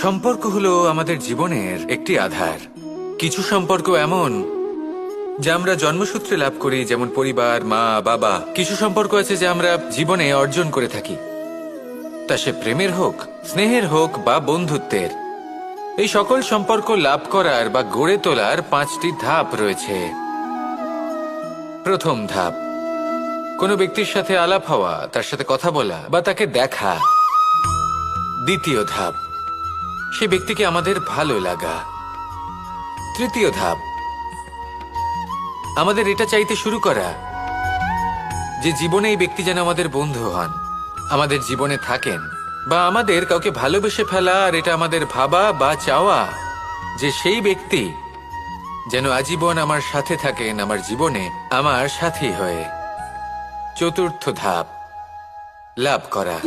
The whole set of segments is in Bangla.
সম্পর্ক হলো আমাদের জীবনের একটি আধার। কিছু সম্পর্ক এমন যা আমরা জন্মসূত্রে লাভ করি, যেমন পরিবার, মা, বাবা। কিছু সম্পর্ক আছে যা আমরা জীবনে অর্জন করে থাকি, তা সে প্রেমের হোক, স্নেহের হোক বা বন্ধুত্বের। এই সকল সম্পর্ক লাভ করার বা গড়ে তোলার 5টি ধাপ রয়েছে। প্রথম ধাপ, কোনো ব্যক্তির সাথে আলাপ হওয়া, তার সাথে কথা বলা বা তাকে দেখা। দ্বিতীয় ধাপ, সে ব্যক্তিকে আমাদের ভালো লাগা। তৃতীয় ধাপ, আমাদের এটা চাইতে শুরু করা যে জীবনে এই ব্যক্তি যেন আমাদের বন্ধু হন, আমাদের জীবনে থাকেন, বা আমাদের কাউকে ভালোবেসে ফেলা আর এটা আমাদের ভাবা বা চাওয়া যে সেই ব্যক্তি যেন আজীবন আমার সাথে থাকেন, আমার জীবনে আমার সাথী হয়ে। চতুর্থ ধাপ, লাভ করা।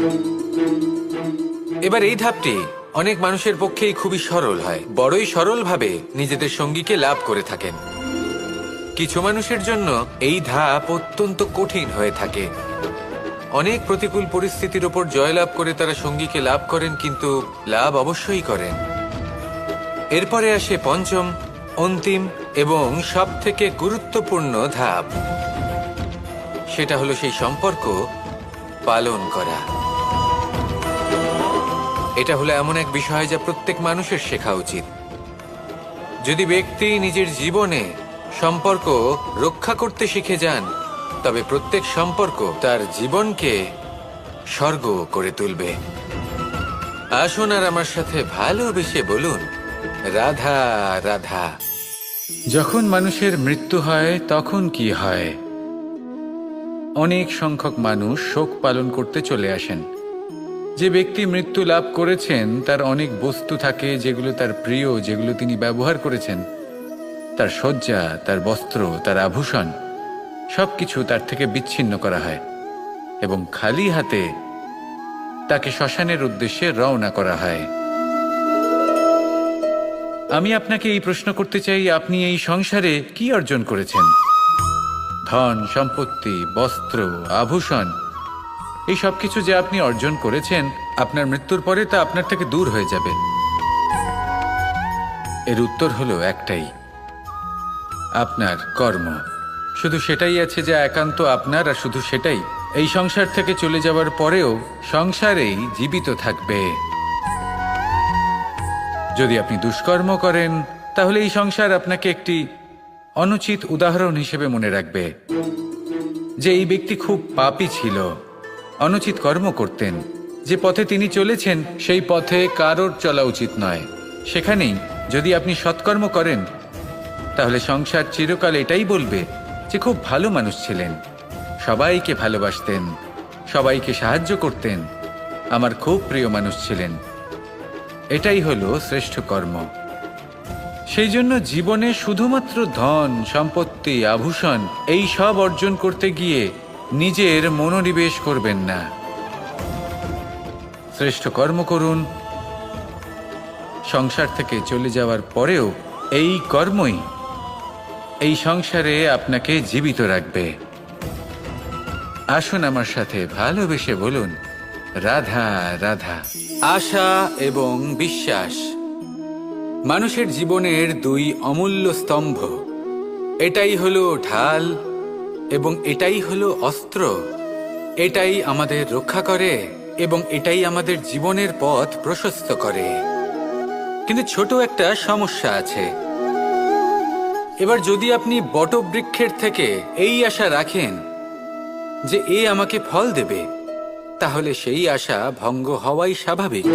এবার এই ধাপটি অনেক মানুষের পক্ষেই খুবই সরল হয়, বড়ই সরলভাবে নিজেদের সঙ্গীকে লাভ করে থাকেন। কিছু মানুষের জন্য এই ধাপ অত্যন্ত কঠিন হয়ে থাকে। অনেক প্রতিকূল পরিস্থিতির ওপর জয়লাভ করে তারা সঙ্গীকে লাভ করেন, কিন্তু লাভ অবশ্যই করেন। এরপরে আসে পঞ্চম, অন্তিম এবং সবথেকে গুরুত্বপূর্ণ ধাপ। সেটা হলো সেই সম্পর্ক পালন করা। এটা হলো এমন এক বিষয় যা প্রত্যেক মানুষের শেখা উচিত। যদি ব্যক্তি নিজের জীবনে সম্পর্ক রক্ষা করতে শিখে যান, তবে প্রত্যেক সম্পর্ক তার জীবনকে স্বর্গ করে তুলবে। আসুন আর আমার সাথে ভালোবেসে বলুন, রাধা রাধা। যখন মানুষের মৃত্যু হয় তখন কি হয়? অনেক সংখ্যক মানুষ শোক পালন করতে চলে আসেন। যে ব্যক্তি মৃত্যু লাভ করেছেন তার অনেক বস্তু থাকে যেগুলো তার প্রিয়, যেগুলো তিনি ব্যবহার করেছেন। তার শয্যা, তার বস্ত্র, তার আভূষণ সবকিছু তার থেকে বিচ্ছিন্ন করা হয় এবং খালি হাতে তাকে শ্মশানের উদ্দেশ্যে রওনা করা হয়। আমি আপনাকে এই প্রশ্ন করতে চাই, আপনি এই সংসারে কি অর্জন করেছেন? ধন, সম্পত্তি, বস্ত্র, আভূষণ, এই সবকিছু যে আপনি অর্জন করেছেন, আপনার মৃত্যুর পরে তা আপনার থেকে দূর হয়ে যাবে। এর উত্তর হলো একটাই, আপনার কর্ম। শুধু সেটাই আছে যা একান্ত আপনার, আর শুধু সেটাই এই সংসার থেকে চলে যাওয়ার পরেও সংসারেই জীবিত থাকবে। যদি আপনি দুষ্কর্ম করেন, তাহলে এই সংসার আপনাকে একটি অনুচিত উদাহরণ হিসেবে মনে রাখবে যে এই ব্যক্তি খুব পাপী ছিল, অনুচিত কর্ম করতেন। যে পথে তিনি চলেছেন সেই পথে কারোর চলা উচিত নয়। সেখানেই যদি আপনি সৎকর্ম করেন, তাহলে সংসার চিরকাল এটাই বলবে যে খুব ভালো মানুষ ছিলেন, সবাইকে ভালোবাসতেন, সবাইকে সাহায্য করতেন, আমার খুব প্রিয় মানুষ ছিলেন। এটাই হলো শ্রেষ্ঠ কর্ম। সেই জন্য জীবনে শুধুমাত্র ধন, সম্পত্তি, আভূষণ এই সব অর্জন করতে গিয়ে নিজের মনোনিবেশ করবেন না। শ্রেষ্ঠ কর্ম করুন। সংসার থেকে চলে যাওয়ার পরেও এই কর্মই এই সংসারে আপনাকে জীবিত রাখবে। আসুন আমার সাথে ভালোবেসে বলুন, রাধা রাধা। আশা এবং বিশ্বাস মানুষের জীবনের দুই অমূল্য স্তম্ভ। এটাই হলো ঢাল এবং এটাই হলো অস্ত্র। এটাই আমাদের রক্ষা করে এবং এটাই আমাদের জীবনের পথ প্রশস্ত করে। কিন্তু ছোট একটা সমস্যা আছে। এবার যদি আপনি বটবৃক্ষের থেকে এই আশা রাখেন যে এ আমাকে ফল দেবে, তাহলে সেই আশা ভঙ্গ হওয়াই স্বাভাবিক।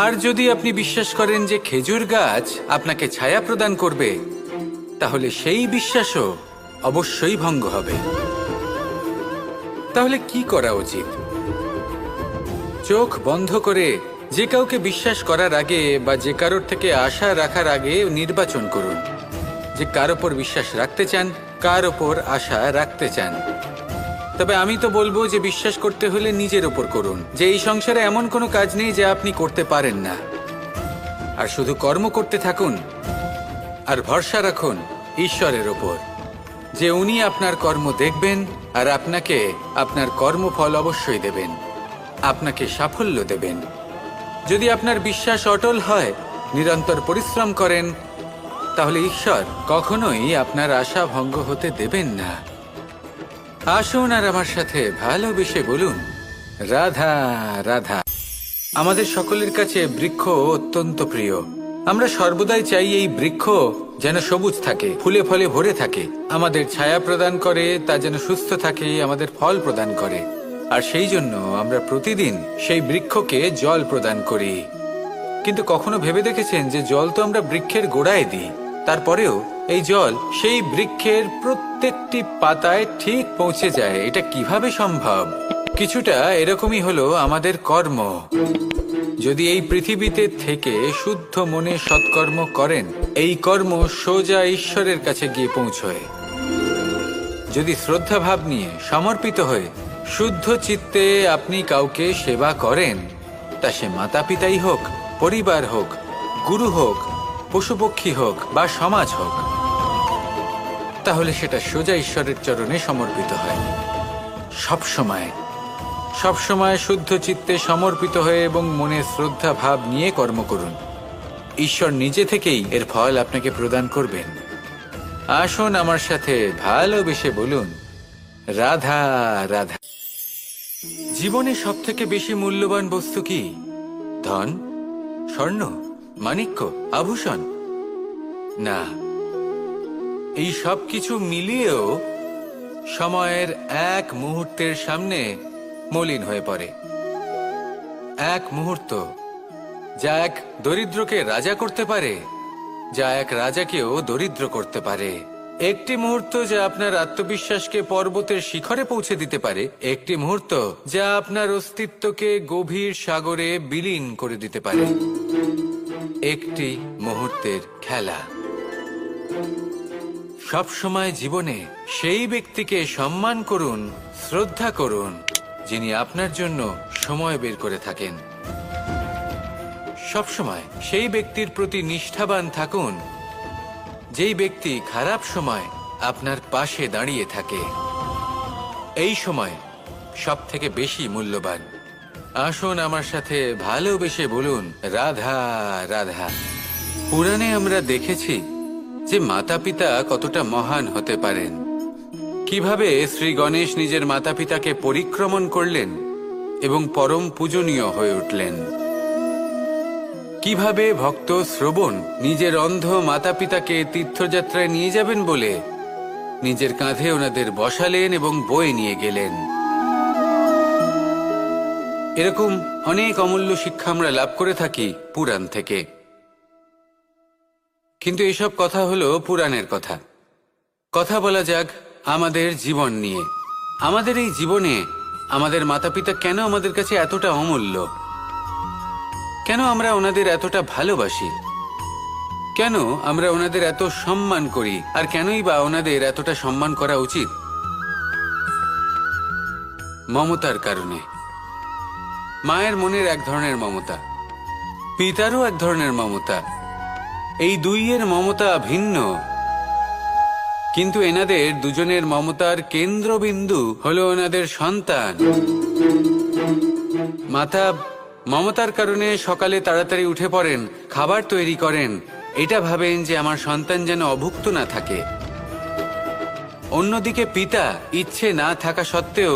আর যদি আপনি বিশ্বাস করেন যে খেজুর গাছ আপনাকে ছায়া প্রদান করবে, তাহলে সেই বিশ্বাসও অবশ্যই ভঙ্গ হবে। তাহলে কি করা উচিত? চোখ বন্ধ করে যে কাউকে বিশ্বাস করার আগে বা যে কারোর থেকে আশা রাখার আগে নির্বাচন করুন যে কার ওপর বিশ্বাস রাখতে চান, কার ওপর আশা রাখতে চান। তবে আমি তো বলবো যে বিশ্বাস করতে হলে নিজের ওপর করুন, যে এই সংসারে এমন কোনো কাজ নেই যা আপনি করতে পারেন না। আর শুধু কর্ম করতে থাকুন আর ভরসা রাখুন ঈশ্বরের ওপর যে উনি আপনার কর্ম দেখবেন আর আপনাকে আপনার কর্মফল অবশ্যই দেবেন, আপনাকে সাফল্য দেবেন। যদি আপনার বিশ্বাস অটল হয়, নিরন্তর পরিশ্রম করেন, তাহলে ঈশ্বর কখনোই আপনার আশা ভঙ্গ হতে দেবেন না। আসুন আর আমার সাথে ভালোবেসে বলুন, রাধা রাধা। আমাদের সকলের কাছে বৃক্ষ অত্যন্ত প্রিয়। আমরা সর্বদাই চাই এই বৃক্ষ যেন সবুজ থাকে, ফুলে ফলে ভরে থাকে, আমাদের ছায়া প্রদান করে, তা যেন সুস্থ থাকে, আমাদের ফল প্রদান করে। আর সেই জন্য আমরা প্রতিদিন সেই বৃক্ষকে জল প্রদান করি। কিন্তু কখনো ভেবে দেখেছেন যে জল তো আমরা বৃক্ষের গোড়ায় দিই, তারপরেও এই জল সেই বৃক্ষের প্রত্যেকটি পাতায় ঠিক পৌঁছে যায়? এটা কিভাবে সম্ভব? কিছুটা এরকমই হলো আমাদের কর্ম। যদি এই পৃথিবীতে থেকে শুদ্ধ মনে সৎকর্ম করেন, এই কর্ম সোজা ঈশ্বরের কাছে গিয়ে পৌঁছয়। যদি শ্রদ্ধাভাব নিয়ে সমর্পিত হয়ে শুদ্ধ চিত্তে আপনি কাউকে সেবা করেন, তা সে মাতা পিতাই হোক, পরিবার হোক, গুরু হোক, পশুপক্ষী হোক বা সমাজ হোক, তাহলে সেটা সোজা ঈশ্বরের চরণে সমর্পিত হয়। সবসময় শুদ্ধ চিত্তে সমর্পিত হয়ে এবং মনে শ্রদ্ধা ভাব নিয়ে কর্ম করুন। ঈশ্বর নিজে থেকেই এর ফল আপনাকে প্রদান করবেন। আসুন আমার সাথে ভালোবেসে বলুন, রাধা রাধা। জীবনে সব থেকে বেশি মূল্যবান বস্তু কি? ধন, স্বর্ণ, মাণিক্য, আভূষণ? না, এই সব কিছু মিলিয়েও সময়ের এক মুহূর্তের সামনে মলিন হয়ে পড়ে। এক মুহূর্ত যা এক দরিদ্রকে রাজা করতে পারে, যা এক রাজাকেও দরিদ্র করতে পারে। একটি মুহূর্ত যা আপনার আত্মবিশ্বাসকে পর্বতের শিখরে পৌঁছে দিতে পারে। একটি মুহূর্ত যা আপনার অস্তিত্বকে গভীর সাগরে বিলীন করে দিতে পারে। একটি মুহূর্তের খেলা। সব সময় জীবনে সেই ব্যক্তিকে সম্মান করুন, শ্রদ্ধা করুন, যিনি আপনার জন্য সময় বের করে থাকেন। সবসময় সেই ব্যক্তির প্রতি নিষ্ঠাবান থাকুন, যেই ব্যক্তি খারাপ সময় আপনার পাশে দাঁড়িয়ে থাকে। এই সময় সব থেকে বেশি মূল্যবান। আসুন আমার সাথে ভালোবেসে বলুন, রাধা রাধা। পুরাণে আমরা দেখেছি যে মাতা পিতা কতটা মহান হতে পারেন। কিভাবে শ্রী গণেশ নিজের মাতা পিতাকে পরিক্রমণ করলেন এবং পরম পূজনীয় হয়ে উঠলেন। কিভাবে ভক্ত শ্রবণ নিজের অন্ধ মাতা পিতাকে তীর্থযাত্রায় নিয়ে যাবেন বলে নিজের কাঁধে ওনাদের বসালেন এবং বয়ে নিয়ে গেলেন। এরকম অনেক অমূল্য শিক্ষা আমরা লাভ করে থাকি পুরাণ থেকে। কিন্তু এসব কথা হলো পুরাণের কথা। কথা বলা যাক আমাদের জীবন নিয়ে। আমাদের এই জীবনে আমাদের মাতা পিতা কেন আমাদের কাছে এতটা অমূল্য? কেন আমরা ওনাদের এতটা ভালোবাসি? কেন আমরা ওনাদের এত সম্মান করি? আর কেনই বা ওনাদের এতটা সম্মান করা উচিত? মমতার কারণে। মায়ের মনের এক ধরনের মমতা, পিতারও এক ধরনের মমতা। এই দুইয়ের মমতা ভিন্ন, কিন্তু এনাদের দুজনের মমতার কেন্দ্রবিন্দু হলো ওনাদের সন্তান। মাতা মমতার কারণে সকালে তাড়াতাড়ি উঠে পড়েন, খাবার তৈরি করেন, এটা ভাবেন যে আমার সন্তান যেন অভুক্ত না থাকে। অন্যদিকে পিতা ইচ্ছে না থাকা সত্ত্বেও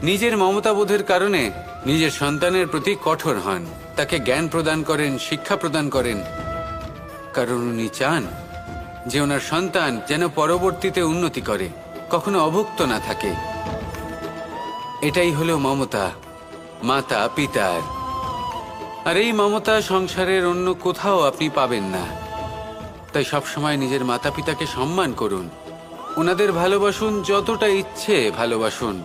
নিজের মমতাবোধের কারণে নিজের সন্তানের প্রতি কঠোর হন, তাকে জ্ঞান প্রদান করেন, শিক্ষা প্রদান করেন, কারণ উনি চান যে ওনার সন্তান যেন পরবর্তীতে উন্নতি করে, কখনো অভুক্ত না থাকে। এটাই হলো মমতা মাতা পিতার। আর এই মমতা সংসারের অন্য কোথাও আপনি পাবেন না। তাই সবসময় নিজের মাতা পিতাকে সম্মান করুন, ওনাদের ভালোবাসুন, যতটা ইচ্ছে ভালোবাসুন।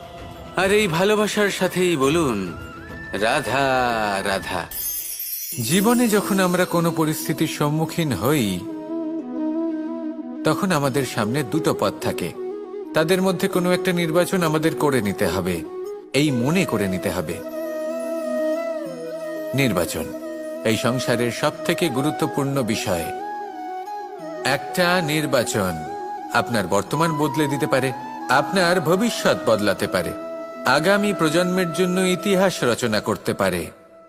আর এই ভালোবাসার সাথেই বলুন, রাধা রাধা। জীবনে যখন আমরা কোনো পরিস্থিতির সম্মুখীন হই, তখন আমাদের সামনে দুটো পথ থাকে। তাদের মধ্যে কোনো একটা নির্বাচন আমাদের করে নিতে হবে, এই মনে করে নিতে হবে। নির্বাচন এই সংসারের সবথেকে গুরুত্বপূর্ণ বিষয়। একটা নির্বাচন আপনার বর্তমান বদলে দিতে পারে, আপনার ভবিষ্যৎ বদলাতে পারে, আগামী প্রজন্মের জন্য ইতিহাস রচনা করতে পারে।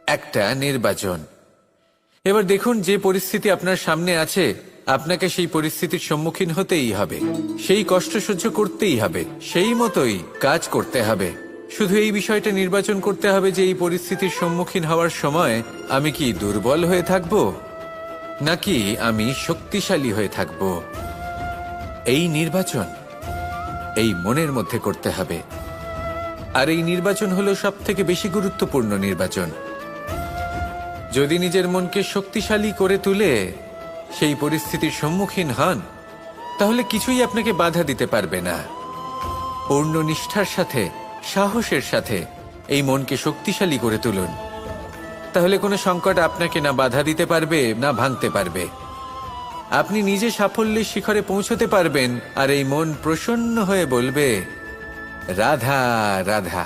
একটা নির্বাচন। এবার দেখুন, যে পরিস্থিতি আপনার সামনে আছে, আপনাকে সেই পরিস্থিতির সম্মুখীন হতেই হবে, সেই কষ্ট সহ্য করতেই হবে, সেই মতোই কাজ করতে হবে। শুধু এই বিষয়টা নির্বাচন করতে হবে যে এই পরিস্থিতির সম্মুখীন হওয়ার সময় আমি কি দুর্বল হয়ে থাকব নাকি আমি শক্তিশালী হয়ে থাকব। এই নির্বাচন এই মনের মধ্যে করতে হবে। আর এই নির্বাচন হলো সবথেকে বেশি গুরুত্বপূর্ণ নির্বাচন। যদি নিজের মনকে শক্তিশালী করে তুলে সেই পরিস্থিতির সম্মুখীন হন, তাহলে কিছুই আপনাকে বাধা দিতে পারবে না। পূর্ণ নিষ্ঠার সাথে, সাহসের সাথে এই মনকে শক্তিশালী করে তুলুন। তাহলে কোনো সংকট আপনাকে না বাধা দিতে পারবে, না ভাঙতে পারবে। আপনি নিজে সাফল্যের শিখরে পৌঁছতে পারবেন, আর এই মন প্রসন্ন হয়ে বলবে, রাধা রাধা।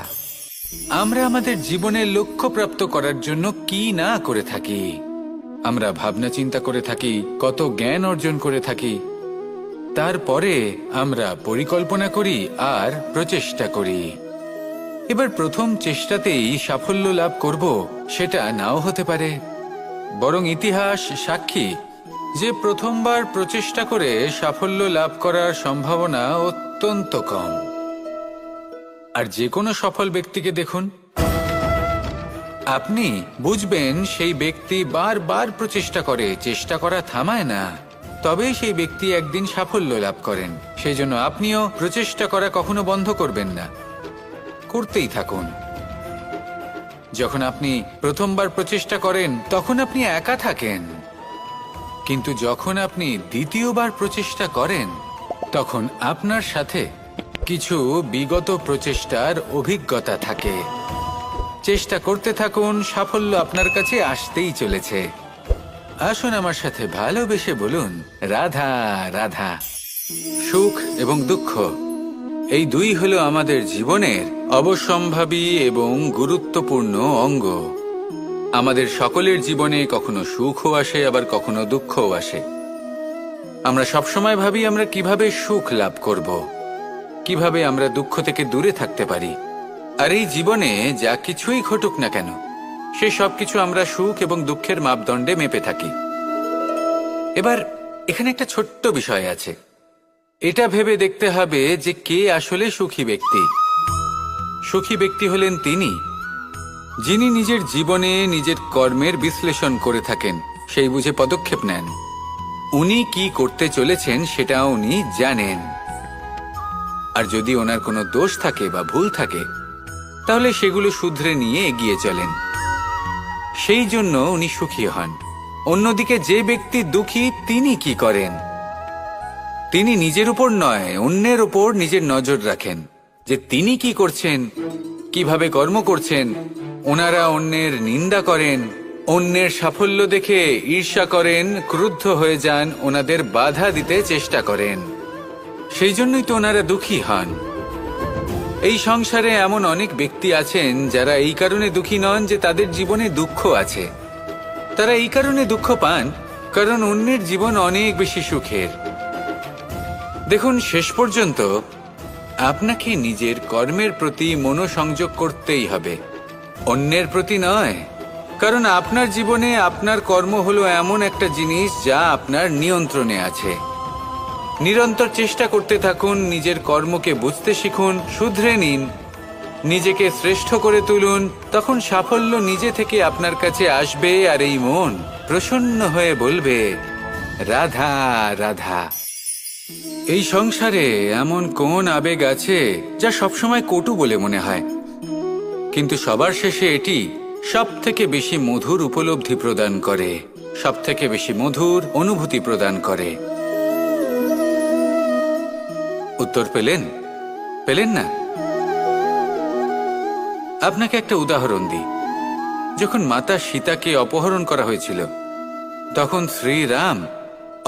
আমরা আমাদের জীবনের লক্ষ্য প্রাপ্ত করার জন্য কি না করে থাকি। আমরা ভাবনা চিন্তা করে থাকি, কত জ্ঞান অর্জন করে থাকি, তারপরে আমরা পরিকল্পনা করি আর প্রচেষ্টা করি। এবার প্রথম চেষ্টাতেই সাফল্য লাভ করব সেটা নাও হতে পারে, বরং ইতিহাস সাক্ষী যে প্রথমবার প্রচেষ্টা করে সাফল্য লাভ করার সম্ভাবনা অত্যন্ত কম। আর যে কোনো সফল ব্যক্তিকে দেখুন, আপনি বুঝবেন সেই ব্যক্তি বারবার প্রচেষ্টা করে, চেষ্টা করা থামায় না, তবেই সেই ব্যক্তি একদিন সাফল্য লাভ করেন। সেই জন্য আপনিও প্রচেষ্টা করা কখনো বন্ধ করবেন না, করতেই থাকুন। যখন আপনি প্রথমবার প্রচেষ্টা করেন তখন আপনি একা থাকেন, কিন্তু যখন আপনি দ্বিতীয়বার প্রচেষ্টা করেন তখন আপনার সাথে কিছু বিগত প্রচেষ্টার অভিজ্ঞতা থাকে। চেষ্টা করতে থাকুন, সাফল্য আপনার কাছে আসতেই চলেছে। আসুন আমার সাথে ভালোবেসে বলুন, রাধা রাধা। সুখ এবং দুঃখ এই দুই হলো আমাদের জীবনের অবশ্যম্ভাবী এবং গুরুত্বপূর্ণ অঙ্গ। আমাদের সকলের জীবনে কখনো সুখও আসে, আবার কখনো দুঃখও আসে। আমরা সবসময় ভাবি আমরা কিভাবে সুখ লাভ করব, কিভাবে আমরা দুঃখ থেকে দূরে থাকতে পারি। আর এই জীবনে যা কিছুই ঘটুক না কেন, সে সবকিছু আমরা সুখ এবং দুঃখের মাপদণ্ডে মেপে থাকি। এবার এখানে একটা ছোট্ট বিষয় আছে, এটা ভেবে দেখতে হবে যে কে আসলে সুখী ব্যক্তি। সুখী ব্যক্তি হলেন তিনি যিনি নিজের জীবনে নিজের কর্মের বিশ্লেষণ করে থাকেন, সেই বুঝে পদক্ষেপ নেন। উনি কি করতে চলেছেন সেটা উনি জানেন, আর যদি ওনার কোনো দোষ থাকে বা ভুল থাকে তাহলে সেগুলো শুধরে নিয়ে এগিয়ে চলেন। সেই জন্য উনি সুখী হন। অন্যদিকে যে ব্যক্তি দুঃখী, তিনি কি করেন? তিনি নিজের উপর নয়, অন্যের উপর নিজের নজর রাখেন যে তিনি কি করছেন, কিভাবে কর্ম করছেন। ওনারা অন্যের নিন্দা করেন, অন্যের সাফল্য দেখে ঈর্ষা করেন, ক্রুদ্ধ হয়ে যান, ওনাদের বাধা দিতে চেষ্টা করেন। সেই জন্যই তো ওনারা দুঃখী হন। এই সংসারে এমন অনেক ব্যক্তি আছেন যারা এই কারণে দুঃখী নন যে তাদের জীবনে দুঃখ আছে। তারা এই কারণে দুঃখ পান কারণ অন্যের জীবন অনেক বেশি সুখের। দেখুন, শেষ পর্যন্ত আপনাকে নিজের কর্মের প্রতি মনোসংযোগ করতেই হবে, অন্যের প্রতি নয়। কারণ আপনার জীবনে আপনার কর্ম হলো এমন একটা জিনিস যা আপনার নিয়ন্ত্রণে আছে। নিরন্তর চেষ্টা করতে থাকুন, নিজের কর্মকে বুঝতে শিখুন, শুধরে নিন, নিজেকে শ্রেষ্ঠ করে তুলুন। তখন সাফল্য নিজে থেকে আপনার কাছে আসবে, আর এই মন প্রসন্ন হয়ে বলবে, রাধা রাধা। এই সংসারে এমন কোন আবেগ আছে যা সবসময় কটু বলে মনে হয়, কিন্তু সবার শেষে এটি সব থেকে বেশি মধুর উপলব্ধি প্রদান করে, সব থেকে বেশি মধুর অনুভূতি প্রদান করে। উত্তর পেলেন? পেলেন না? আপনাকে একটা উদাহরণ দিই। যখন মাতা সীতাকে অপহরণ করা হয়েছিল তখন শ্রীরাম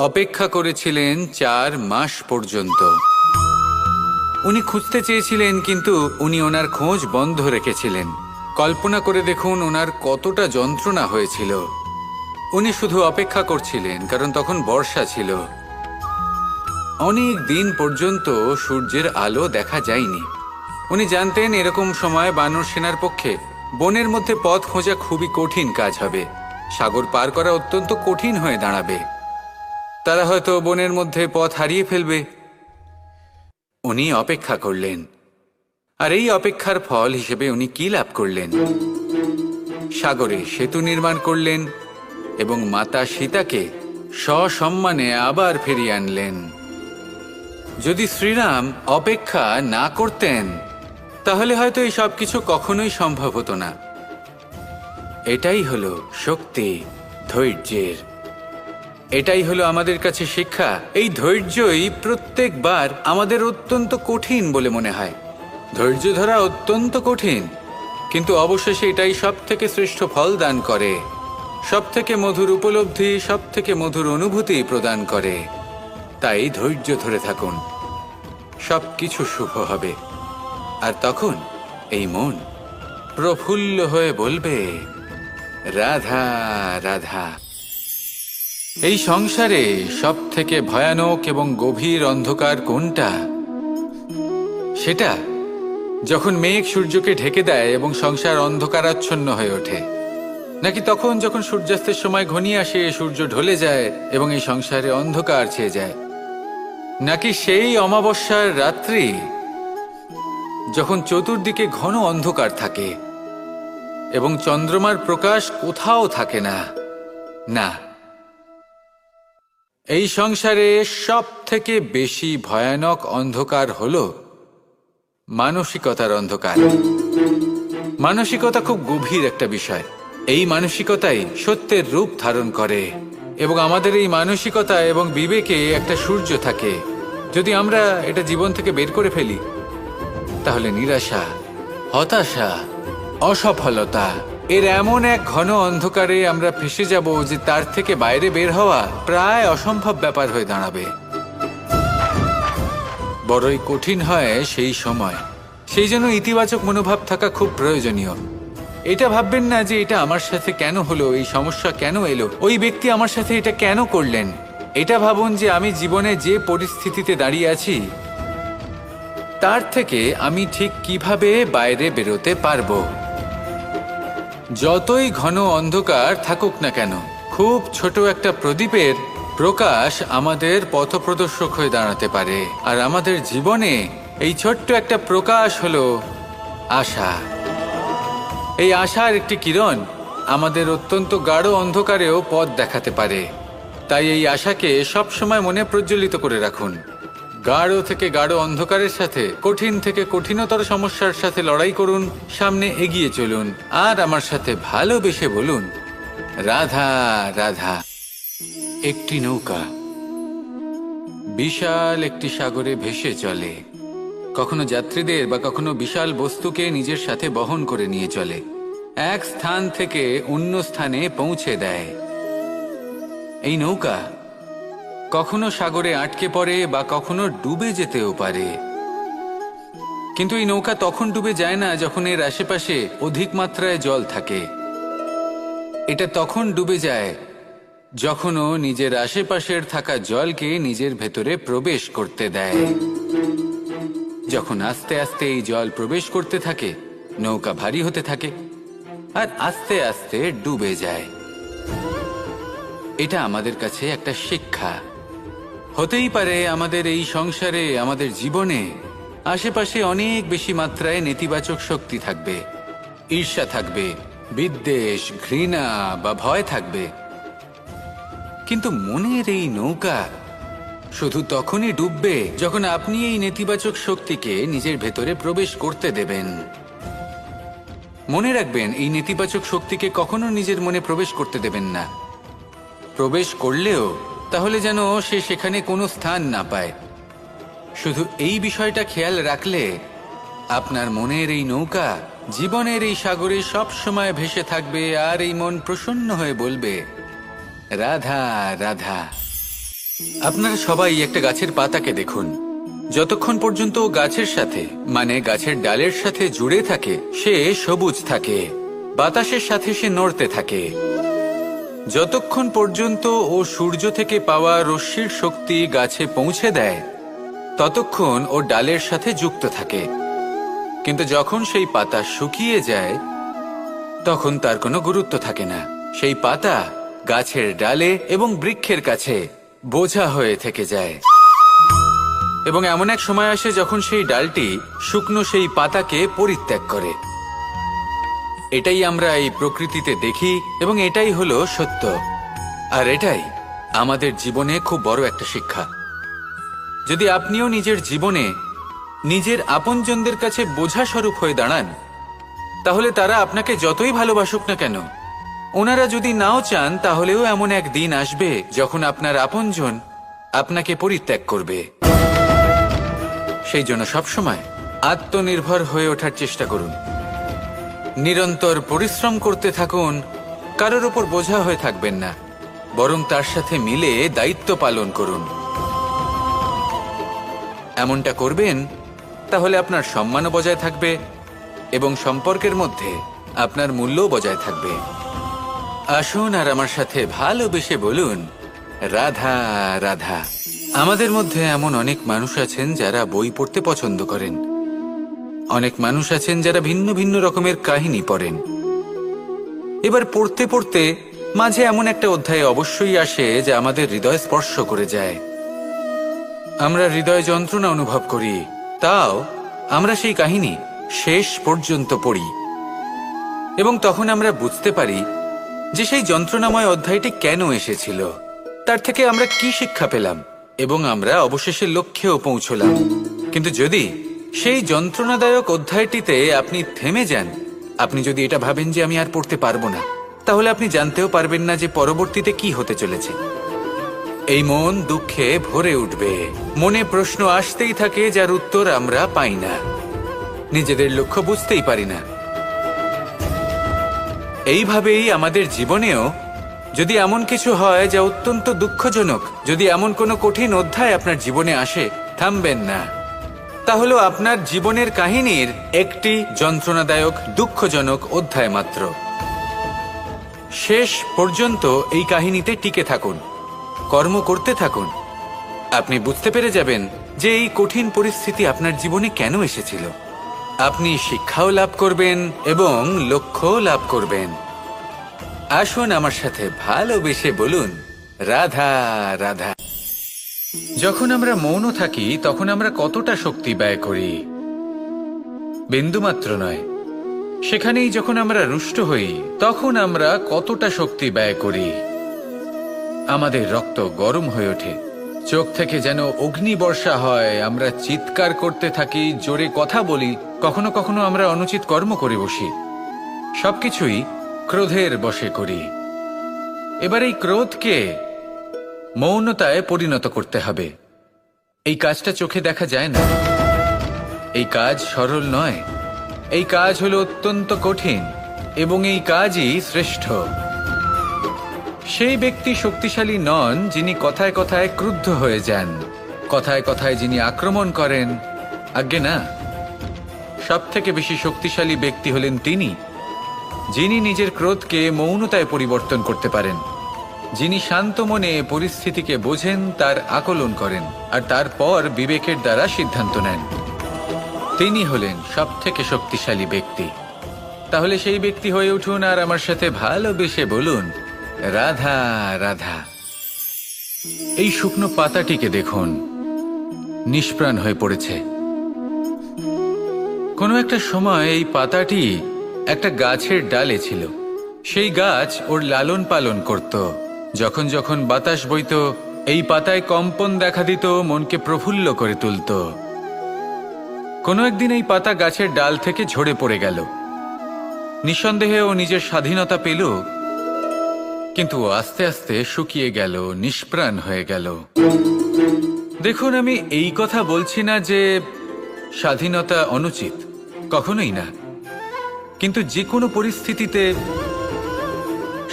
অপেক্ষা করেছিলেন 4 মাস পর্যন্ত। উনি খুঁজতে চেয়েছিলেন, কিন্তু উনি ওনার খোঁজ বন্ধ রেখেছিলেন। কল্পনা করে দেখুন ওনার কতটা যন্ত্রণা হয়েছিল। উনি শুধু অপেক্ষা করছিলেন, কারণ তখন বর্ষা ছিল। অনেক দিন পর্যন্ত সূর্যের আলো দেখা যায়নি। উনি জানতেন এরকম সময় বানর সেনার পক্ষে বনের মধ্যে পথ খোঁজা খুবই কঠিন কাজ হবে। সাগর পার করা অত্যন্ত কঠিন হয়ে দাঁড়াবে। তারা হয়তো বনের মধ্যে পথ হারিয়ে ফেলবে। উনি অপেক্ষা করলেন, আর এই অপেক্ষার ফল হিসেবে উনি কি লাভ করলেন? সাগরে সেতু নির্মাণ করলেন এবং মাতা সীতাকে সসম্মানে আবার ফিরিয়ে আনলেন। যদি শ্রীরাম অপেক্ষা না করতেন তাহলে হয়তো এই সব কিছু কখনোই সম্ভব হতো না। এটাই হলো শক্তি ধৈর্যের। এটাই হলো আমাদের কাছে শিক্ষা। এই ধৈর্যই প্রত্যেকবার আমাদের অত্যন্ত কঠিন বলে মনে হয়। ধৈর্য ধরা অত্যন্ত কঠিন, কিন্তু অবশেষে এটাই সব থেকে শ্রেষ্ঠ ফল দান করে, সব থেকে মধুর উপলব্ধি, সব থেকে মধুর অনুভূতি প্রদান করে। তাই ধৈর্য ধরে থাকুন, সব কিছু শুভ হবে। আর তখন এই মন প্রফুল্ল হয়ে বলবে, রাধা রাধা। এই সংসারে সব থেকে ভয়ানক এবং গভীর অন্ধকার কোনটা? সেটা যখন মেঘ সূর্যকে ঢেকে দেয় এবং সংসার অন্ধকারাচ্ছন্ন হয়ে ওঠে, নাকি তখন যখন সূর্যাস্তের সময় ঘনিয়ে আসে, সূর্য ঢলে যায় এবং এই সংসারে অন্ধকার ছেয়ে যায়, নাকি সেই অমাবস্যার রাত্রি যখন চতুর্দিকে ঘন অন্ধকার থাকে এবং চন্দ্রমার প্রকাশ কোথাও থাকে না? না, এই সংসারে সব থেকে বেশি ভয়ানক অন্ধকার হলো মানসিকতার অন্ধকার। মানসিকতা খুব গভীর একটা বিষয়। এই মানসিকতাই সত্যের রূপ ধারণ করে এবং আমাদের এই মানসিকতা এবং বিবেকে একটা সূর্য থাকে। যদি আমরা এটা জীবন থেকে বের করে ফেলি তাহলে নিরাশা, হতাশা, অসফলতা এর এমন এক ঘন অন্ধকারে আমরা ফেসে যাব যে তার থেকে বাইরে বের হওয়া প্রায় অসম্ভব ব্যাপার হয়ে দাঁড়াবে। বড়ই কঠিন হয় সেই সময়। সেই জন্য ইতিবাচক মনোভাব থাকা খুব প্রয়োজনীয়। এটা ভাববেন না যে এটা আমার সাথে কেন হলো, এই সমস্যা কেন এলো, ওই ব্যক্তি আমার সাথে এটা কেন করলেন। এটা ভাবুন যে আমি জীবনে যে পরিস্থিতিতে দাঁড়িয়ে আছি তার থেকে আমি ঠিক কিভাবে বাইরে বেরোতে পারবো। যতই ঘন অন্ধকার থাকুক না কেন, খুব ছোট একটা প্রদীপের প্রকাশ আমাদের পথপ্রদর্শক হয়ে দাঁড়াতে পারে। আর আমাদের জীবনে এই ছোট্ট একটা প্রকাশ হলো আশা। এই আশার একটি কিরণ আমাদের অত্যন্ত গাঢ় অন্ধকারেও পথ দেখাতে পারে। তাই এই আশাকে সবসময় মনে প্রজ্বলিত করে রাখুন। গাঢ় থেকে গাঢ় অন্ধকারের সাথে, কঠিন থেকে কঠিনতর সমস্যার সাথে লড়াই করুন, সামনে এগিয়ে চলুন, আর আমার সাথে ভালোবেসে বলুন, রাধা রাধা। একটি নৌকা বিশাল একটি সাগরে ভেসে চলে। কখনো যাত্রীদের বা কখনো বিশাল বস্তুকে নিজের সাথে বহন করে নিয়ে চলে, এক স্থান থেকে অন্য স্থানে পৌঁছে দেয়। এই নৌকা কখনো সাগরে আটকে পড়ে বা কখনো ডুবে যেতেও পারে, কিন্তু এই নৌকা তখন ডুবে যায় না যখন এর আশেপাশে অধিক মাত্রায় জল থাকে। এটা তখন ডুবে যায় যখন ও নিজের আশেপাশের থাকা জলকে নিজের ভেতরে প্রবেশ করতে দেয়। যখন আস্তে আস্তে এই জল প্রবেশ করতে থাকে, নৌকা ভারী হতে থাকে আর আস্তে আস্তে ডুবে যায়। এটা আমাদের কাছে একটা শিক্ষা। হতেই পারে আমাদের এই সংসারে, আমাদের জীবনে আশেপাশে অনেক বেশি মাত্রায় নেতিবাচক শক্তি থাকবে, ঈর্ষা থাকবে, বিদ্বেষ, ঘৃণা বা ভয় থাকবে, কিন্তু মনের এই নৌকা শুধু তখনই ডুববে যখন আপনি এই নেতিবাচক শক্তিকে নিজের ভেতরে প্রবেশ করতে দেবেন। মনে রাখবেন, এই নেতিবাচক শক্তিকে কখনো নিজের মনে প্রবেশ করতে দেবেন না। প্রবেশ করলেও তাহলে যেন সে সেখানে কোনো স্থান না পায়। শুধু এই বিষয়টা খেয়াল রাখলে আপনার মনের এই নৌকা জীবনের এই সাগরে সব সময় ভেসে থাকবে, আর এই মন প্রসন্ন হয়ে বলবে, রাধা রাধা। আপনারা সবাই একটা গাছের পাতাকে দেখুন। যতক্ষণ পর্যন্ত ও গাছের সাথে, মানে গাছের ডালের সাথে জুড়ে থাকে, সে সবুজ থাকে, বাতাসের সাথে সে নড়তে থাকে। যতক্ষণ পর্যন্ত ও সূর্য থেকে পাওয়া রশ্মির শক্তি গাছে পৌঁছে দেয়, ততক্ষণ ও ডালের সাথে যুক্ত থাকে। কিন্তু যখন সেই পাতা শুকিয়ে যায় তখন তার কোনো গুরুত্ব থাকে না। সেই পাতা গাছের ডালে এবং বৃক্ষের কাছে বোঝা হয়ে থেকে যায়। এবং এমন এক সময় আসে যখন সেই ডালটি শুকনো সেই পাতাকে পরিত্যাগ করে। এটাই আমরা এই প্রকৃতিতে দেখি এবং এটাই হলো সত্য। আর এটাই আমাদের জীবনে খুব বড় একটা শিক্ষা। যদি আপনিও নিজের জীবনে নিজের আপনজনদের কাছে বোঝা স্বরূপ হয়ে দাঁড়ান, তাহলে তারা আপনাকে যতই ভালোবাসুক না কেন, ওনারা যদি নাও চান, তাহলেও এমন এক দিন আসবে যখন আপনার আপনজন আপনাকে পরিত্যাগ করবে। সেই জন্য সবসময় আত্মনির্ভর হয়ে ওঠার চেষ্টা করুন। নিরন্তর পরিশ্রম করতে থাকুন, কারোর ওপর বোঝা হয়ে থাকবেন না, বরং তার সাথে মিলে দায়িত্ব পালন করুন। এমনটা করবেন, তাহলে আপনার সম্মানও বজায় থাকবে এবং সম্পর্কের মধ্যে আপনার মূল্যও বজায় থাকবে। আসুন আর আমার সাথে ভালোবেসে বলুন, রাধা রাধা। আমাদের মধ্যে এমন অনেক মানুষ আছেন যারা বই পড়তে পছন্দ করেন। অনেক মানুষ আছেন যারা ভিন্ন ভিন্ন রকমের কাহিনী পড়েন। এবার পড়তে পড়তে মাঝে এমন একটা অধ্যায় অবশ্যই আসে যা আমাদের হৃদয় স্পর্শ করে যায়। আমরা হৃদয় যন্ত্রণা অনুভব করি, তাও আমরা সেই কাহিনী শেষ পর্যন্ত পড়ি এবং তখন আমরা বুঝতে পারি যে সেই যন্ত্রণাময় অধ্যায়টি কেন এসেছিল, তার থেকে আমরা কি শিক্ষা পেলাম এবং আমরা অবশেষে লক্ষ্যেও পৌঁছলাম। কিন্তু যদি সেই যন্ত্রণাদায়ক অধ্যায়টিতে আপনি থেমে যান, আপনি যদি এটা ভাবেন যে আমি আর পড়তে পারবো না, তাহলে আপনি জানতেও পারবেন না যে পরবর্তীতে কি হতে চলেছে। এই মন দুঃখে ভরে উঠবে, মনে প্রশ্ন আসতেই থাকে যার উত্তর আমরা পাই না, নিজেদের লক্ষ্য বুঝতেই পারি না। এইভাবেই আমাদের জীবনেও যদি এমন কিছু হয় যা অত্যন্ত দুঃখজনক, যদি এমন কোনো কঠিন অধ্যায় আপনার জীবনে আসে, থামবেন না। তা হলো আপনার জীবনের কাহিনীর একটি যন্ত্রণাদায়ক দুঃখজনক অধ্যায় মাত্র। শেষ পর্যন্ত এই কাহিনীতে টিকে থাকুন, কর্ম করতে থাকুন। আপনি বুঝতে পেরে যাবেন যে এই কঠিন পরিস্থিতি আপনার জীবনে কেন এসেছিল। আপনি শিক্ষাও লাভ করবেন এবং লক্ষ্যও লাভ করবেন। আসুন আমার সাথে ভালোবেসে বলুন, রাধা রাধা। যখন আমরা মৌন থাকি তখন আমরা কতটা শক্তি ব্যয় করি, বিন্দুমাত্র নয়। সেখানেই যখন আমরা রুষ্ট হই তখন আমরা কতটা শক্তি ব্যয় করি। আমাদের রক্ত গরম হয়ে ওঠে, চোখ থেকে যেন অগ্নিবর্ষা হয়, আমরা চিৎকার করতে থাকি, জোরে কথা বলি, কখনো কখনো আমরা অনুচিত কর্ম করে বসি। সবকিছুই ক্রোধের বশে করি। এবার এই ক্রোধকে মৌনতায় পরিণত করতে হবে। এই কাজটা চোখে দেখা যায় না, এই কাজ সরল নয়, এই কাজ হলো অত্যন্ত কঠিন এবং এই কাজই শ্রেষ্ঠ। সেই ব্যক্তি শক্তিশালী নন যিনি কথায় কথায় ক্রুদ্ধ হয়ে যান, কথায় কথায় যিনি আক্রমণ করেন। আজ্ঞে না, সব থেকে বেশি শক্তিশালী ব্যক্তি হলেন তিনি যিনি নিজের ক্রোধকে মৌনতায় পরিবর্তন করতে পারেন, যিনি শান্ত মনে পরিস্থিতিকে বোঝেন, তার আকলন করেন আর তারপর বিবেকের দ্বারা সিদ্ধান্ত নেন। তিনি হলেন সব থেকে শক্তিশালী ব্যক্তি। তাহলে সেই ব্যক্তি হয়ে উঠুন আর আমার সাথে ভালোবেসে বলুন, রাধা রাধা। এই শুকনো পাতাটিকে দেখুন, নিষ্প্রাণ হয়ে পড়েছে। কোনো একটা সময় এই পাতাটি একটা গাছের ডালে ছিল। সেই গাছ ওর লালন পালন করত। যখন যখন বাতাস বইত, এই পাতায় কম্পন দেখা দিত, মনকে প্রফুল্ল করে তুলত। কোনো একদিন এই পাতা গাছের ডাল থেকে ঝরে পড়ে গেল। নিঃসন্দেহে ও নিজের স্বাধীনতা পেল, কিন্তু আস্তে আস্তে শুকিয়ে গেল, নিষ্প্রাণ হয়ে গেল। দেখুন, আমি এই কথা বলছি না যে স্বাধীনতা অনুচিত, কখনোই না। কিন্তু যে কোনো পরিস্থিতিতে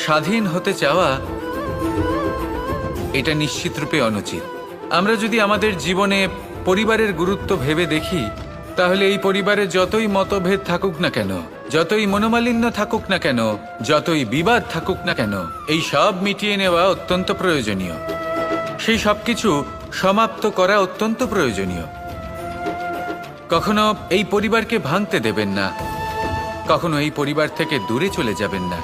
স্বাধীন হতে চাওয়া এটা নিশ্চিতরূপে অনুচিত। আমরা যদি আমাদের জীবনে পরিবারের গুরুত্ব ভেবে দেখি, তাহলে এই পরিবারে যতই মতভেদ থাকুক না কেন, যতই মনোমালিন্য থাকুক না কেন, যতই বিবাদ থাকুক না কেন, এই সব মিটিয়ে নেওয়া অত্যন্ত প্রয়োজনীয়। সেই সবকিছু সমাপ্ত করা অত্যন্ত প্রয়োজনীয়। কখনো এই পরিবারকে ভাঙতে দেবেন না, কখনো এই পরিবার থেকে দূরে চলে যাবেন না।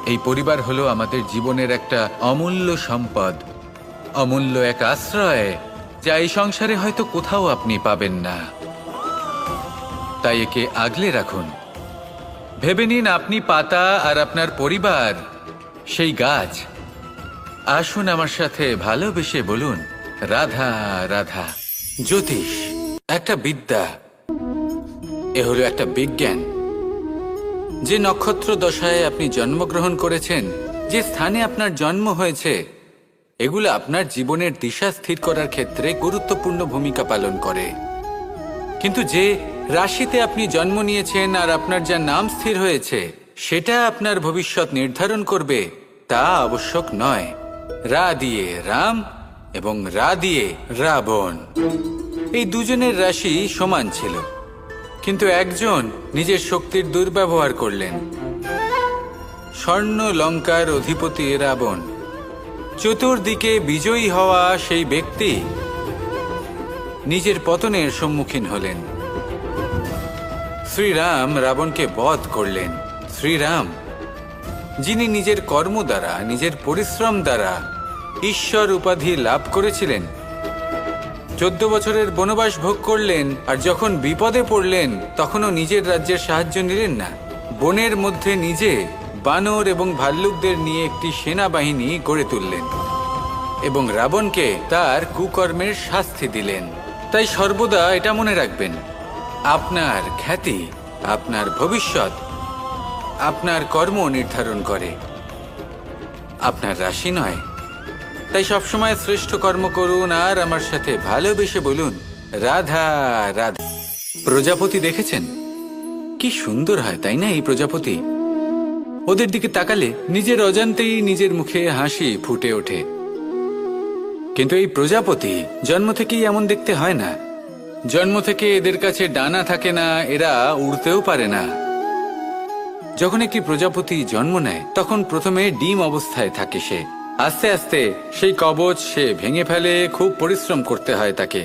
এই পরিবার হলো আমাদের জীবনের একটা অমূল্য সম্পদ, অমূল্য এক আশ্রয়, যা এই সংসারে হয়তো কোথাও আপনি পাবেন না। তাই একে আগলে রাখুন। ভেবে নিন আপনি পাতা আর আপনার পরিবার সেই গাছ। আসুন আমার সাথে ভালোবেসে বলুন, রাধা রাধা। জ্যোতিষ একটা বিদ্যা, এ হলো একটা বিজ্ঞান। যে নক্ষত্র দশায় আপনি জন্মগ্রহণ করেছেন, যে স্থানে আপনার জন্ম হয়েছে, এগুলো আপনার জীবনের দিশা স্থির করার ক্ষেত্রে গুরুত্বপূর্ণ ভূমিকা পালন করে। কিন্তু যে রাশিতে আপনি জন্ম নিয়েছেন আর আপনার যা নাম স্থির হয়েছে, সেটা আপনার ভবিষ্যৎ নির্ধারণ করবে তা আবশ্যক নয়। রা দিয়ে রাম এবং রা দিয়ে রাবণ, এই দুজনের রাশি সমান ছিল, কিন্তু একজন নিজের শক্তির দুর্ব্যবহার করলেন। স্বর্ণ লঙ্কার অধিপতি রাবণ, চতুর্দিকে বিজয়ী হওয়া সেই ব্যক্তি নিজের পতনের সম্মুখীন হলেন। শ্রীরাম রাবণকে বধ করলেন। শ্রীরাম, যিনি নিজের কর্ম দ্বারা, নিজের পরিশ্রম দ্বারা ঈশ্বর উপাধি লাভ করেছিলেন, 14 বছরের বনবাস ভোগ করলেন, আর যখন বিপদে পড়লেন তখনও নিজের রাজ্যের সাহায্য নিলেন না। বনের মধ্যে নিজে বানর এবং ভাল্লুকদের নিয়ে একটি সেনাবাহিনী গড়ে তুললেন এবং রাবণকে তার কুকর্মের শাস্তি দিলেন। তাই সর্বদা এটা মনে রাখবেন, আপনার খ্যাতি, আপনার ভবিষ্যৎ আপনার কর্ম নির্ধারণ করে, আপনার রাশি নয়। তাই সবসময় শ্রেষ্ঠ কর্ম করুন আর আমার সাথে ভালোবেসে বলুন, রাধা রাধা। প্রজাপতি দেখেছেন কি সুন্দর হয়, তাই না? এই প্রজাপতি, ওদের দিকে তাকালে নিজের অজান্তেই নিজের মুখে হাসি ফুটে ওঠে। কিন্তু এই প্রজাপতি জন্ম থেকেই এমন দেখতে হয় না। জন্ম থেকে এদের কাছে ডানা থাকে না, এরা উড়তেও পারে না। যখন একটি প্রজাপতি জন্ম নেয় তখন প্রথমে ডিম অবস্থায় থাকে সে। আস্তে আস্তে সেই কবচ সে ভেঙে ফেলে, খুব পরিশ্রম করতে হয় তাকে।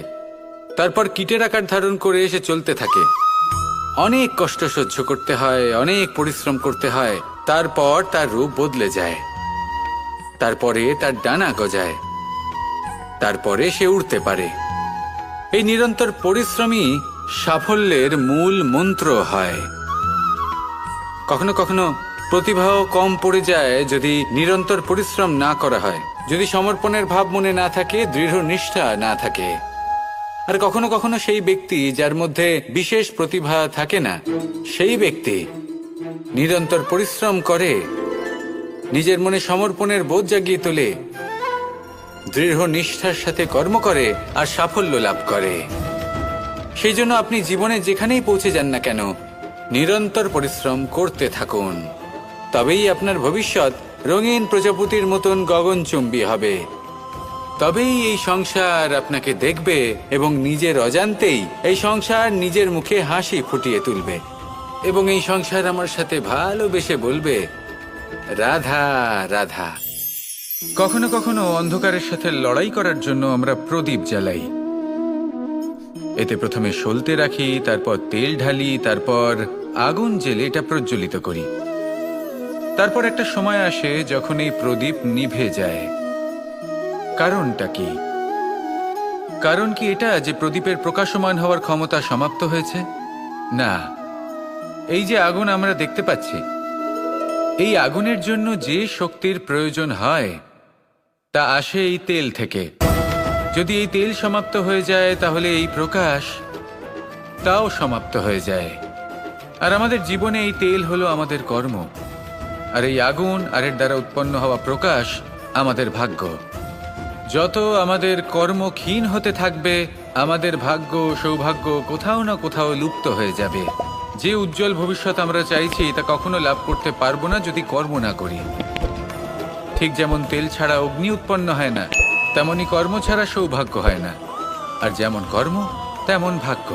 তারপর কীটের আকার ধারণ করে সে চলতে থাকে, অনেক কষ্ট সহ্য করতে হয়, অনেক পরিশ্রম করতে হয়। তারপর তার রূপ বদলে যায়, তারপরে তার ডানা গজায়, তারপরে সে উড়তে পারে। এই নিরন্তর পরিশ্রমই সাফল্যের মূল মন্ত্র হয়। কখনো কখনো প্রতিভাও কম পড়ে যায় যদি নিরন্তর পরিশ্রম না করা হয়, যদি সমর্পণের ভাব মনে না থাকে, দৃঢ় নিষ্ঠা না থাকে। আর কখনো কখনো সেই ব্যক্তি যার মধ্যে বিশেষ প্রতিভা থাকে না, সেই ব্যক্তি নিরন্তর পরিশ্রম করে, নিজের মনে সমর্পণের বোধ জাগিয়ে তোলে, দৃঢ় নিষ্ঠার সাথে কর্ম করে আর সাফল্য লাভ করে। সেই জন্য আপনি জীবনে যেখানেই পৌঁছে যান না কেন, নিরন্তর পরিশ্রম করতে থাকুন। তবেই আপনার ভবিষ্যৎ রঙিন প্রজাপতির মতন গগনচুম্বী হবে। তবেই এই সংসার আপনাকে দেখবে এবং নিজের অজান্তেই এই সংসার নিজের মুখে হাসি ফুটিয়ে তুলবে এবং এই সংসার আমার সাথে ভালোবেসে বলবে, রাধা রাধা। কখনো কখনো অন্ধকারের সাথে লড়াই করার জন্য আমরা প্রদীপ জ্বালাই। এতে প্রথমে সলতে রাখি, তারপর তেল ঢালি, তারপর আগুন জেলে এটা প্রজ্বলিত করি। তারপর একটা সময় আসে যখন এই প্রদীপ নিভে যায়। কারণটা কি? কারণ কি এটা যে প্রদীপের প্রকাশমান হওয়ার ক্ষমতা সমাপ্ত হয়েছে? না, এই যে আগুন আমরা দেখতে পাচ্ছি, এই আগুনের জন্য যে শক্তির প্রয়োজন হয় তা আসে এই তেল থেকে। যদি এই তেল সমাপ্ত হয়ে যায় তাহলে এই প্রকাশ তাও সমাপ্ত হয়ে যায়। আর আমাদের জীবনে এই তেল হলো আমাদের কর্ম, আর এই আগুন আর এর দ্বারা উৎপন্ন হওয়া প্রকাশ আমাদের ভাগ্য। যত আমাদের কর্ম ক্ষীণ হতে থাকবে, আমাদের ভাগ্য সৌভাগ্য কোথাও না কোথাও লুপ্ত হয়ে যাবে। যে উজ্জ্বল ভবিষ্যৎ আমরা চাইছি তা কখনো লাভ করতে পারবো না যদি কর্ম না করি। ঠিক যেমন তেল ছাড়া অগ্নি উৎপন্ন হয় না, তেমনি কর্ম ছাড়া সৌভাগ্য হয় না। আর যেমন কর্ম তেমন ভাগ্য।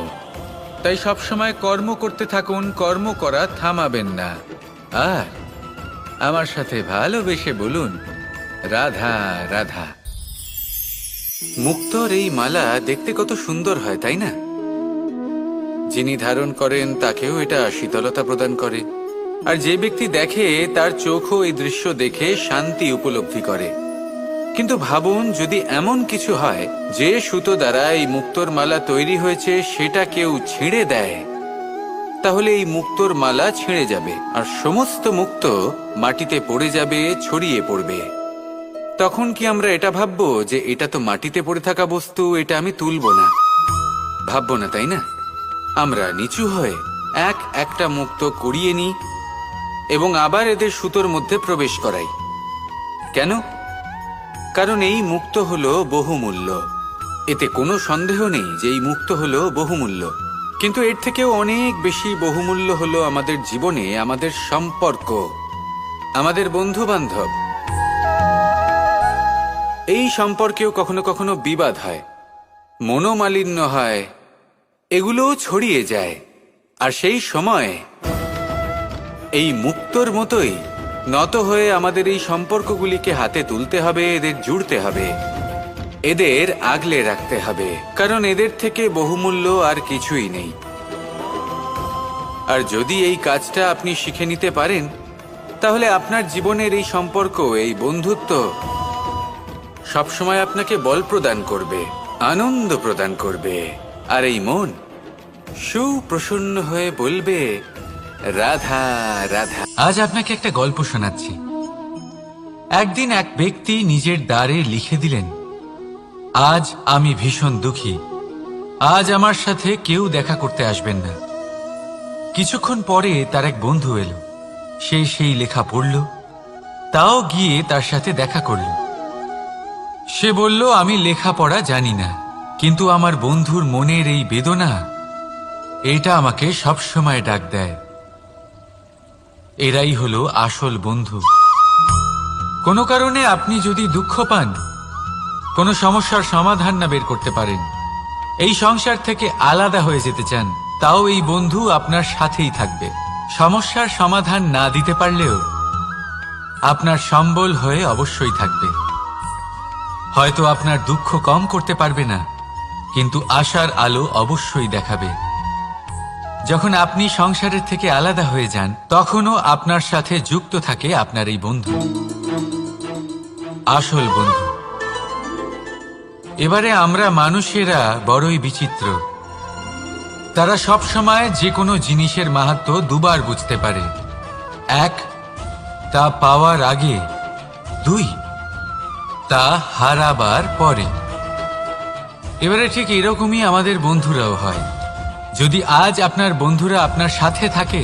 তাই সবসময় কর্ম করতে থাকুন, কর্ম করা থামাবেন না। আর আমার সাথে ভালোবেসে বলুন, রাধা রাধা। মুক্তোর এই মালা দেখতে কত সুন্দর হয়, তাই না? যিনি ধারণ করেন তাকেও এটা শীতলতা প্রদান করে। আর যে ব্যক্তি দেখে তার চোখও এই দৃশ্য দেখে শান্তি উপলব্ধি করে। কিন্তু ভাবুন, যদি এমন কিছু হয় যে সুতো দ্বারা এই মুক্তোর মালা তৈরি হয়েছে সেটা কেউ ছিঁড়ে দেয়, তাহলে এই মুক্তোর মালা ছিঁড়ে যাবে আর সমস্ত মুক্তো মাটিতে পড়ে যাবে, ছড়িয়ে পড়বে। তখন কি আমরা এটা ভাববো যে এটা তো মাটিতে পড়ে থাকা বস্তু, এটা আমি তুলবো না? ভাববো না, তাই না? আমরা নিচু হয়ে একটা মুক্তো কুড়িয়ে নিই এবং আবার এদের সুতোর মধ্যে প্রবেশ করাই। কেন? কারণ এই মুক্তো হলো বহুমূল্য। এতে কোনো সন্দেহ নেই যে এই মুক্তো হলো বহুমূল্য। কিন্তু এর থেকেও অনেক বেশি বহুমূল্য হলো আমাদের জীবনে আমাদের সম্পর্ক, আমাদের বন্ধু বান্ধব। এই সম্পর্কেও কখনো কখনো বিবাদ হয়, মনোমালিন্য হয়, এগুলোও ছড়িয়ে যায়। আর সেই সময় এই মুক্তোর মতোই নত হয়ে আমাদের এই সম্পর্কগুলিকে হাতে তুলতে হবে, এদের জুড়তে হবে, এদের আগলে রাখতে হবে, কারণ এদের থেকে বহুমূল্য আর কিছুই নেই। আর যদি এই কাজটা আপনি শিখে নিতে পারেন, তাহলে আপনার জীবনের এই সম্পর্ক, এই বন্ধুত্ব সবসময় আপনাকে বল প্রদান করবে, আনন্দ প্রদান করবে। আর এই মন সুপ্রসন্ন হয়ে বলবে, রাধা রাধা। আজ আপনাকে একটা গল্প শোনাচ্ছি। একদিন এক ব্যক্তি নিজের দ্বারে লিখে দিলেন, আজ আমি ভীষণ দুঃখী, আজ আমার সাথে কেউ দেখা করতে আসবেন না। কিছুক্ষণ পরে তার এক বন্ধু এলো, সে সেই লেখা পড়ল, তাও গিয়ে তার সাথে দেখা করল। সে বলল, আমি লেখাপড়া জানি না, কিন্তু আমার বন্ধুর মনের এই বেদনা, এটা আমাকে সবসময় ডাক দেয়। এরাই হলো আসল বন্ধু। কোনো কারণে আপনি যদি দুঃখ পান, কোনো সমস্যার সমাধান না বের করতে পারেন, এই সংসার থেকে আলাদা হয়ে যেতে চান, তাও এই বন্ধু আপনার সাথেই থাকবে। সমস্যার সমাধান না দিতে পারলেও আপনার সম্বল হয়ে অবশ্যই থাকবে। হয়তো আপনার দুঃখ কম করতে পারবে না, কিন্তু আশার আলো অবশ্যই দেখাবে। যখন আপনি সংসারের থেকে আলাদা হয়ে যান, তখনও আপনার সাথে যুক্ত থাকে আপনার এই বন্ধু, আসল বন্ধু। এবারে আমরা মানুষেরা বড়ই বিচিত্র। তারা সব সময় যে কোনো জিনিসের মাহাত্ম্য দুবার বুঝতে পারে। এক, তা পাওয়ার আগে। দুই, তা হারাবার পরে। এবারে ঠিক এরকমই আমাদের বন্ধুরাও হয়। যদি আজ আপনার বন্ধুরা আপনার সাথে থাকে,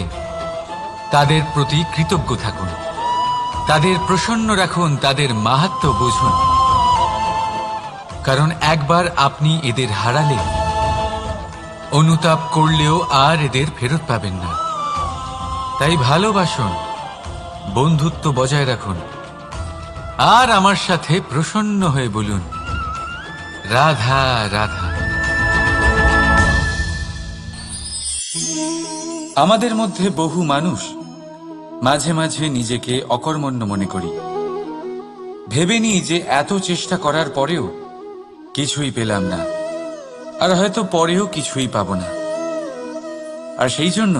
তাদের প্রতি কৃতজ্ঞ থাকুন, তাদের প্রসন্ন রাখুন, তাদের মাহাত্ম্য বুঝুন। কারণ একবার আপনি এদের হারালে, অনুতাপ করলেও আর এদের ফেরত পাবেন না। তাই ভালোবাসুন, বন্ধুত্ব বজায় রাখুন, আর আমার সাথে প্রসন্ন হয়ে বলুন, রাধা রাধা। আমাদের মধ্যে বহু মানুষ মাঝে মাঝে নিজেকে অকর্মণ্য মনে করি। ভেবে নিই যে এত চেষ্টা করার পরেও কিছুই পেলাম না, আর হয়তো পরেও কিছুই পাব না। আর সেই জন্য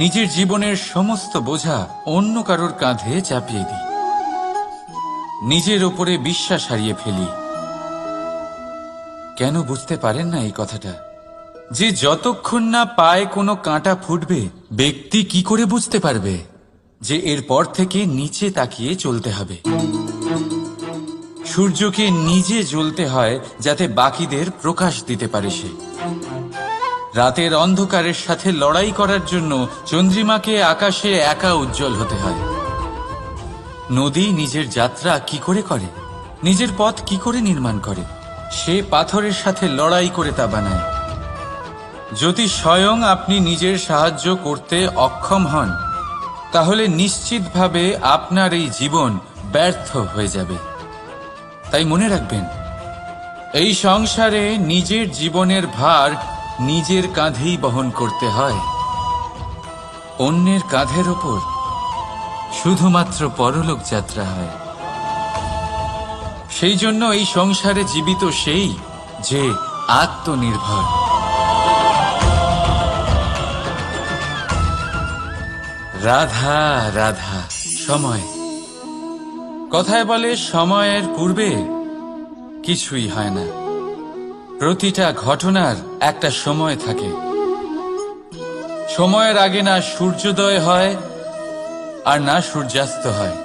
নিজের জীবনের সমস্ত বোঝা অন্য কারোর কাঁধে চাপিয়ে দিই, নিজের ওপরে বিশ্বাস হারিয়ে ফেলি। কেন বুঝতে পারেন না এই কথাটা? যে যতক্ষণ না পায়ে কোনো কাঁটা ফুটবে, ব্যক্তি কি করে বুঝতে পারবে যে এরপর থেকে নিচে তাকিয়ে চলতে হবে? সূর্যকে নিজে জ্বলতে হয় যাতে বাকিদের প্রকাশ দিতে পারে সে। রাতের অন্ধকারের সাথে লড়াই করার জন্য চন্দ্রিমাকে আকাশে একা উজ্জ্বল হতে হয়। নদী নিজের যাত্রা কি করে করে, নিজের পথ কি করে নির্মাণ করে? সে পাথরের সাথে লড়াই করে তা বানায়। যদি স্বয়ং আপনি নিজের সাহায্য করতে অক্ষম হন, তাহলে নিশ্চিতভাবে আপনার এই জীবন ব্যর্থ হয়ে যাবে। তাই মনে রাখবেন, এই সংসারে নিজের জীবনের ভার নিজের কাঁধেই বহন করতে হয়। অন্যের কাঁধের ওপর শুধুমাত্র পরলোক যাত্রা হয়। সেই জন্য এই সংসারে জীবিত সেই যে আত্মনির্ভর। রাধা রাধা। সময়, কথায় বলে সময়ের পূর্বে কিছুই হয় না। প্রতিটা ঘটনার একটা সময় থাকে। সময়ের আগে না সূর্যোদয় হয় আর না সূর্যাস্ত হয়।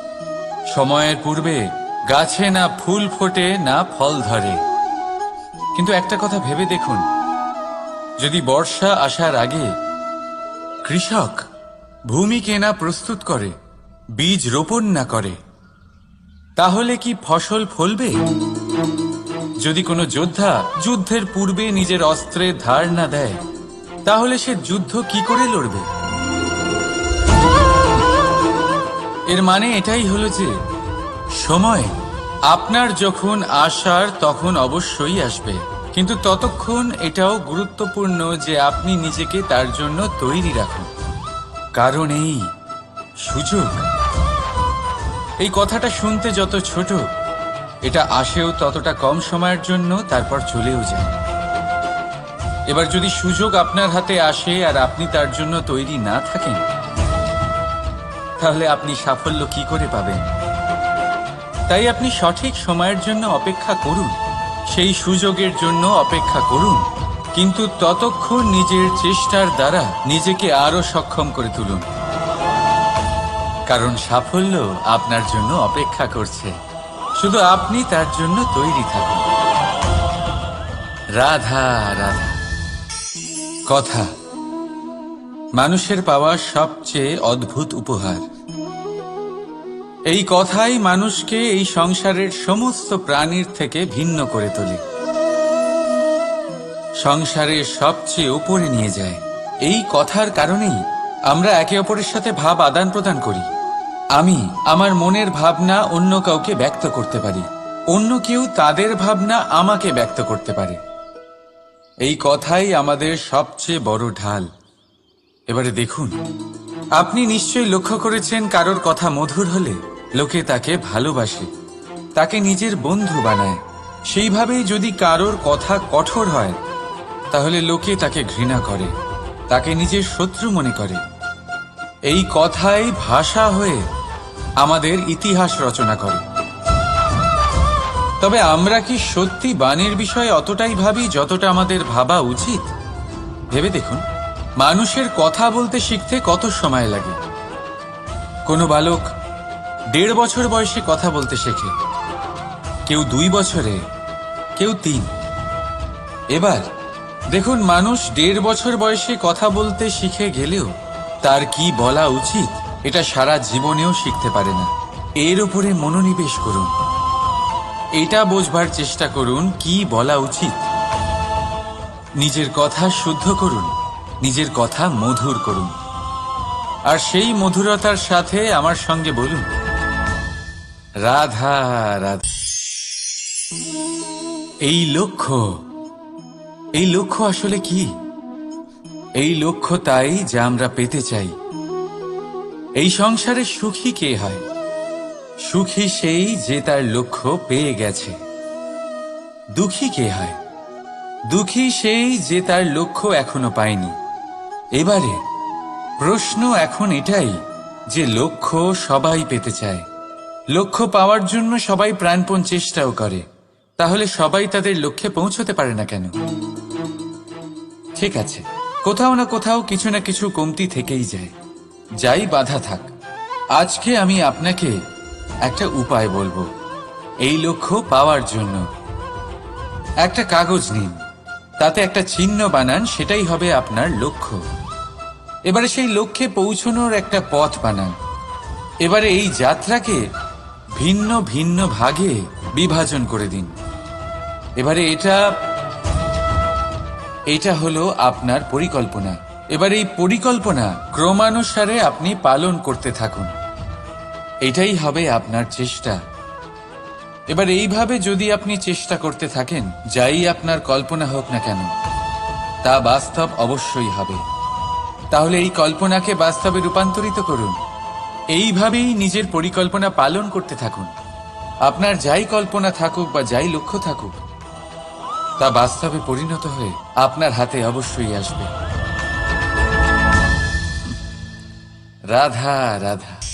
সময়ের পূর্বে গাছে না ফুল ফোটে না ফল ধরে। কিন্তু একটা কথা ভেবে দেখুন, যদি বর্ষা আসার আগে কৃষক ভূমিকে না প্রস্তুত করে, বীজ রোপণ না করে, তাহলে কি ফসল ফলবে? যদি কোনো যোদ্ধা যুদ্ধের পূর্বে নিজের অস্ত্রের ধার না দেয়, তাহলে সে যুদ্ধ কি করে লড়বে? এর মানে এটাই হলো যে সময় আপনার যখন আসার তখন অবশ্যই আসবে, কিন্তু ততক্ষণ এটাও গুরুত্বপূর্ণ যে আপনি নিজেকে তার জন্য তৈরি রাখুন। কারণ এই সুযোগ, এই কথাটা শুনতে যত ছোট, এটা আসেও ততটা কম সময়ের জন্য, তারপর চলেও যায়। এবার যদি সুযোগ আপনার হাতে আসে আর আপনি তার জন্য তৈরি না থাকেন, তাহলে আপনি সাফল্য কি করে পাবেন? তাই আপনি সঠিক সময়ের জন্য অপেক্ষা করুন, সেই সুযোগের জন্য অপেক্ষা করুন, কিন্তু ততক্ষণ নিজের চেষ্টার দ্বারা নিজেকে আরো সক্ষম করে তুলুন। কারণ সাফল্য আপনার জন্য অপেক্ষা করছে, শুধু আপনি তার জন্য তৈরি থাকুন। রাধা রাধা। কথা মানুষের পাওয়া সবচেয়ে অদ্ভুত উপহার। এই কথাই মানুষকে এই সংসারের সমস্ত প্রাণীর থেকে ভিন্ন করে তোলে, সংসারের সবচেয়ে উপরে নিয়ে যায়। এই কথার কারণেই আমরা একে অপরের সাথে ভাব আদান প্রদান করি। আমি আমার মনের ভাবনা অন্য কাউকে ব্যক্ত করতে পারি, অন্য কেউ তাদের ভাবনা আমাকে ব্যক্ত করতে পারে। এই কথাই আমাদের সবচেয়ে বড় ঢাল। এবারে দেখুন, আপনি নিশ্চয়ই লক্ষ্য করেছেন, কারোর কথা মধুর হলে লোকে তাকে ভালোবাসে, তাকে নিজের বন্ধু বানায়। সেইভাবেই যদি কারোর কথা কঠোর হয়, তাহলে লোকে তাকে ঘৃণা করে, তাকে নিজের শত্রু মনে করে। এই কথাই ভাষা হয়ে আমাদের ইতিহাস রচনা করে। তবে আমরা কি সত্যি বাণীর বিষয়ে অতটাই ভাবি যতটা আমাদের ভাবা উচিত? ভেবে দেখুন, মানুষের কথা বলতে শিখতে কত সময় লাগে। কোনো বালক 1.5 বছর বয়সে কথা বলতে শেখে, কেউ 2 বছরে, কেউ 3। এবার দেখুন, মানুষ 1.5 বছর বয়সে কথা বলতে শিখে গেলেও তার কি বলা উচিত এটা সারা জীবনেও শিখতে পারে না। এর উপরে মনোনিবেশ করুন, এটা বোঝবার চেষ্টা করুন কি বলা উচিত। নিজের কথা শুদ্ধ করুন, নিজের কথা মধুর করুন, আর সেই মধুরতার সাথে আমার সঙ্গে বলুন, রাধা রাধা। এই লক্ষ্য আসলে কি? এই লক্ষ্য তাই যা আমরা পেতে চাই। এই সংসারে সুখী কে হয়? সুখী সেই যে তার লক্ষ্য পেয়ে গেছে। দুঃখী কে হয়? দুঃখী সেই যে তার লক্ষ্য এখনো পায়নি। এবারে প্রশ্ন এখন এটাই যে লক্ষ্য সবাই পেতে চায়, লক্ষ্য পাওয়ার জন্য সবাই প্রাণপণ চেষ্টাও করে, তাহলে সবাই তাদের লক্ষ্যে পৌঁছতে পারে না কেন? ঠিক আছে, কোথাও না কোথাও কিছু না কিছু কমতি থেকেই যায়, যাই বাধা থাক। আজকে আমি আপনাকে একটা উপায় বলবো এই লক্ষ্য পাওয়ার জন্য। একটা কাগজ নিন, তাতে একটা চিহ্ন বানান, সেটাই হবে আপনার লক্ষ্য। এবারে সেই লক্ষ্যে পৌঁছানোর একটা পথ বানান। এবারে এই যাত্রাকে ভিন্ন ভিন্ন ভাগে বিভাজন করে দিন। এবারে এটা হলো আপনার পরিকল্পনা। এবার এই পরিকল্পনা ক্রমানুসারে আপনি পালন করতে থাকুন, এটাই হবে আপনার চেষ্টা। এবার এইভাবে যদি আপনি চেষ্টা করতে থাকেন, যাই আপনার কল্পনা হোক না কেন, তা বাস্তব অবশ্যই হবে। তাহলে এই কল্পনাকে বাস্তবে রূপান্তরিত করুন। এইভাবেই নিজের পরিকল্পনা পালন করতে থাকুন। আপনার যাই কল্পনা থাকুক বা যাই লক্ষ্য থাকুক, তা বাস্তবে পরিণত হয়ে আপনার হাতে অবশ্যই আসবে। রাধা রাধা।